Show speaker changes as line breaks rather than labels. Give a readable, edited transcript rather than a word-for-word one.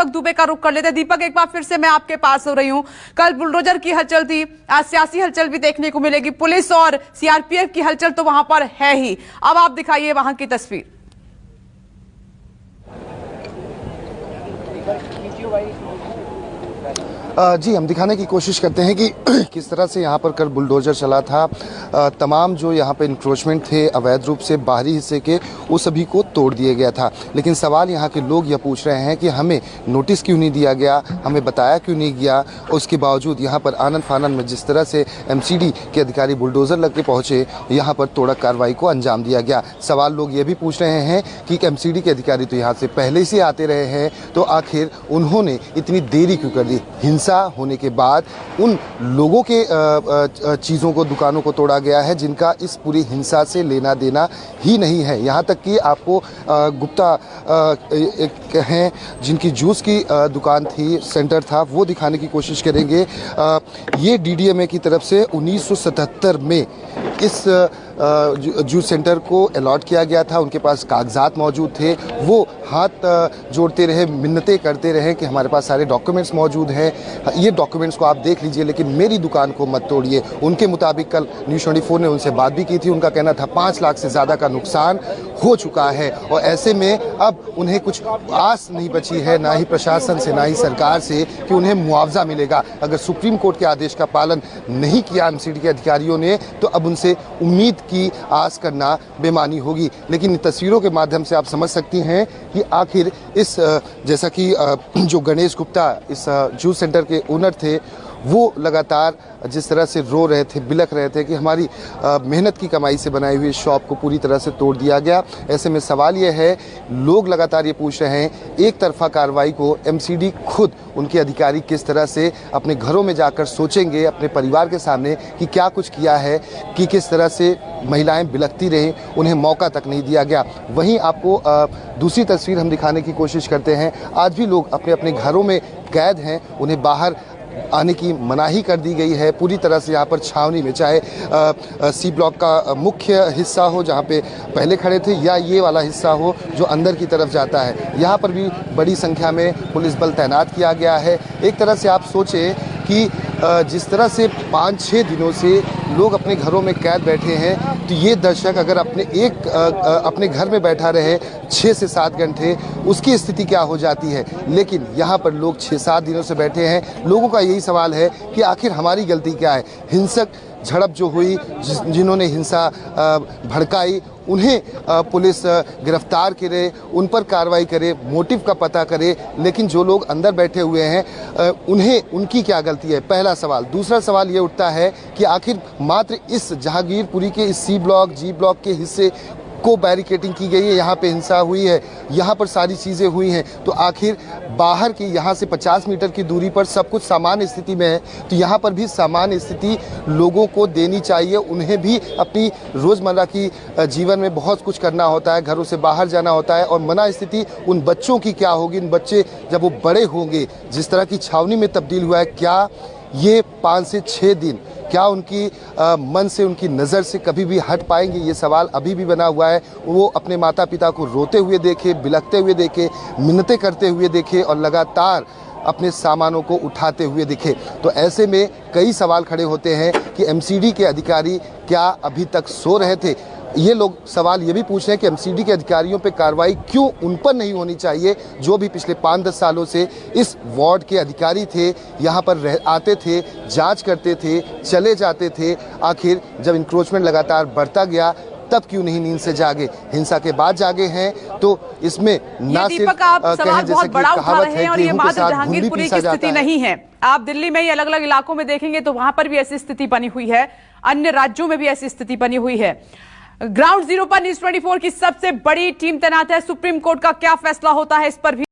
दीपक दुबे का रुख कर लेते हैं। दीपक, एक बार फिर से मैं आपके पास हो रही हूं। कल बुलडोजर की हलचल थी, आज सियासी हलचल भी देखने को मिलेगी। पुलिस और सीआरपीएफ की हलचल तो वहां पर है ही। अब आप दिखाइए वहां की तस्वीर।
जी, हम दिखाने की कोशिश करते हैं कि किस तरह से यहाँ पर कल बुलडोजर चला था। तमाम जो यहाँ पर इंक्रोचमेंट थे अवैध रूप से बाहरी हिस्से के, वो सभी को तोड़ दिया गया था। लेकिन सवाल यहाँ के लोग यह पूछ रहे हैं कि हमें नोटिस क्यों नहीं दिया गया, हमें बताया क्यों नहीं गया। उसके बावजूद यहाँ पर आनन फानन में जिस तरह से एमसीडी के अधिकारी बुलडोजर लेकर पहुँचे, यहाँ पर तोड़क कार्रवाई को अंजाम दिया गया। सवाल लोग ये भी पूछ रहे हैं कि एमसीडी के अधिकारी तो यहाँ से पहले से आते रहे हैं, तो आखिर उन्होंने इतनी देरी क्यों कर दी। हिंसा होने के बाद उन लोगों के चीज़ों को, दुकानों को तोड़ा गया है जिनका इस पूरी हिंसा से लेना देना ही नहीं है। यहाँ तक कि आपको गुप्ता एक हैं जिनकी जूस की दुकान थी, सेंटर था, वो दिखाने की कोशिश करेंगे। ये डीडीएमए की तरफ से 1977 में इस जूस सेंटर को अलॉट किया गया था। उनके पास कागजात मौजूद थे, वो हाथ जोड़ते रहे, मिन्नतें करते रहे कि हमारे पास सारे डॉक्यूमेंट्स मौजूद हैं, ये डॉक्यूमेंट्स को आप देख लीजिए, लेकिन मेरी दुकान को मत तोड़िए। उनके मुताबिक कल न्यूज़ 24 ने उनसे बात भी की थी। उनका कहना था 5 लाख से ज़्यादा का नुकसान हो चुका है और ऐसे में अब उन्हें कुछ आस नहीं बची है, ना ही प्रशासन से, ना ही सरकार से, कि उन्हें मुआवजा मिलेगा। अगर सुप्रीम कोर्ट के आदेश का पालन नहीं किया एमसीडी के अधिकारियों ने, तो अब उनसे उम्मीद की आस करना बेमानी होगी। लेकिन तस्वीरों के माध्यम से आप समझ सकती हैं कि आखिर इस जैसा कि जो गणेश गुप्ता इस जूस सेंटर के ओनर थे, वो लगातार जिस तरह से रो रहे थे, बिलख रहे थे कि हमारी मेहनत की कमाई से बनाई हुई शॉप को पूरी तरह से तोड़ दिया गया। ऐसे में सवाल ये है, लोग लगातार ये पूछ रहे हैं, एक तरफा कार्रवाई को एमसीडी खुद, उनके अधिकारी किस तरह से अपने घरों में जाकर सोचेंगे अपने परिवार के सामने कि क्या कुछ किया है, कि किस तरह से महिलाएं बिलखती रहीं, उन्हें मौका तक नहीं दिया गया। वहीं आपको दूसरी तस्वीर हम दिखाने की कोशिश करते हैं। आज भी लोग अपने अपने घरों में कैद हैं, उन्हें बाहर आने की मनाही कर दी गई है पूरी तरह से। यहाँ पर छावनी में, चाहे सी ब्लॉक का मुख्य हिस्सा हो जहाँ पे पहले खड़े थे, या ये वाला हिस्सा हो जो अंदर की तरफ जाता है, यहाँ पर भी बड़ी संख्या में पुलिस बल तैनात किया गया है। एक तरह से आप सोचें कि जिस तरह से 5-6 दिनों से लोग अपने घरों में कैद बैठे हैं, तो ये दर्शक अगर अपने घर में बैठा रहे 6 से 7 घंटे, उसकी स्थिति क्या हो जाती है। लेकिन यहाँ पर लोग 6-7 दिनों से बैठे हैं। लोगों का यही सवाल है कि आखिर हमारी गलती क्या है। हिंसक झड़प जो हुई, जिन्होंने हिंसा भड़काई, उन्हें पुलिस गिरफ्तार करे, उन पर कार्रवाई करे, मोटिव का पता करे। लेकिन जो लोग अंदर बैठे हुए हैं, उन्हें, उनकी क्या गलती है, पहला सवाल। दूसरा सवाल ये उठता है कि आखिर मात्र इस जहांगीरपुरी के इस सी ब्लॉक, जी ब्लॉक के हिस्से को बैरिकेडिंग की गई है, यहाँ पे हिंसा हुई है, यहाँ पर सारी चीज़ें हुई हैं, तो आखिर बाहर की यहाँ से 50 मीटर की दूरी पर सब कुछ सामान्य स्थिति में है, तो यहाँ पर भी सामान्य स्थिति लोगों को देनी चाहिए। उन्हें भी अपनी रोज़मर्रा की जीवन में बहुत कुछ करना होता है, घरों से बाहर जाना होता है, और मना स्थिति उन बच्चों की क्या होगी। उन बच्चे जब वो बड़े होंगे, जिस तरह की छावनी में तब्दील हुआ है, क्या ये 5 से 6 दिन, क्या उनकी मन से, उनकी नज़र से कभी भी हट पाएंगे, ये सवाल अभी भी बना हुआ है। वो अपने माता पिता को रोते हुए देखे, बिलखते हुए देखे, मिन्नतें करते हुए देखे और लगातार अपने सामानों को उठाते हुए दिखे। तो ऐसे में कई सवाल खड़े होते हैं कि एमसीडी के अधिकारी क्या अभी तक सो रहे थे। ये लोग सवाल ये भी पूछ रहे हैं कि एमसीडी के अधिकारियों पे कार्रवाई क्यों उन पर नहीं होनी चाहिए, जो भी पिछले 5-10 सालों से इस वार्ड के अधिकारी थे, यहाँ पर आते थे, जांच करते थे, चले जाते थे। आखिर जब इंक्रोचमेंट लगातार बढ़ता गया, तब क्यों नहीं नींद से जागे। हिंसा के बाद जागे हैं, तो इसमें ना सिर्फ
सवाल बहुत बड़ा उठा रहे हैं, और ये मात्र जहांगीरपुरी की स्थिति नहीं है। आप दिल्ली में ही अलग अलग इलाकों में देखेंगे तो वहां पर भी ऐसी स्थिति बनी हुई है, अन्य राज्यों में भी ऐसी स्थिति बनी हुई है। ग्राउंड जीरो पर न्यूज़ 24 की सबसे बड़ी टीम तैनात है। सुप्रीम कोर्ट का क्या फैसला होता है, इस पर भी